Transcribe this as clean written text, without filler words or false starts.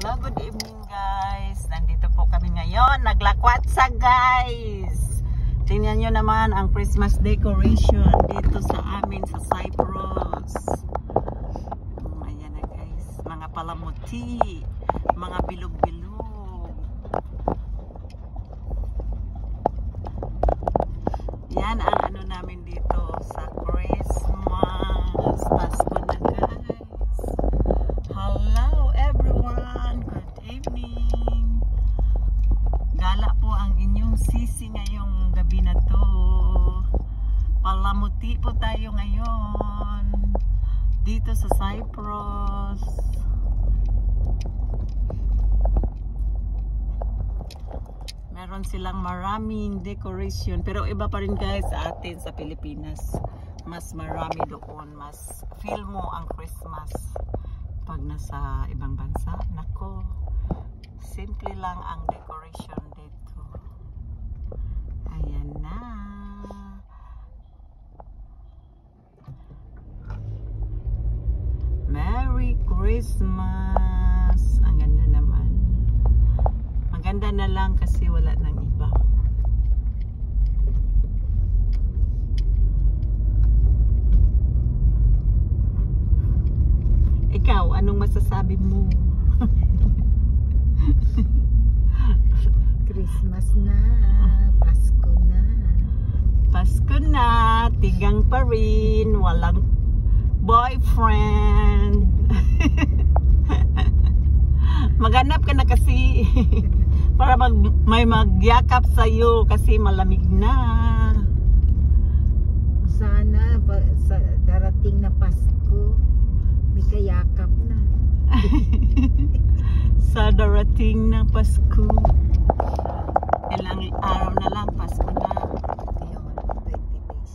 Hello, good evening guys. Nandito po kami ngayon. Naglakwatsa guys. Tingnan nyo naman ang Christmas decoration dito sa amin sa Cyprus. Ayan na guys. Mga palamuti. Mga bilog-bilog. Yan ang ano namin dito sa Christmas. Pasko na guys. Hello everyone. Good evening. Gala po ang inyong sisi ngayong gabi na to. Palamuti po tayo ngayon dito sa Cyprus. Meron silang maraming decoration, pero iba pa rin guys sa atin sa Pilipinas. Mas marami doon, mas feel mo ang Christmas pag nasa ibang bansa. Nako, simple lang ang decoration dito. Ayan na. Merry Christmas. Ang ganda naman. Maganda na lang kasi wala nang iba. Ikaw, anong masasabi mo? Christmas na, Pasko na. Pasko na, tigang pa rin, walang boyfriend. Maghanap ka na kasi para may magyakap sa'yo kasi malamig na. Sana sa darating na Pasko, may kayakap na. Sa darating na Pasko, ilang araw na lang Pasko na. Ayun, 20 days.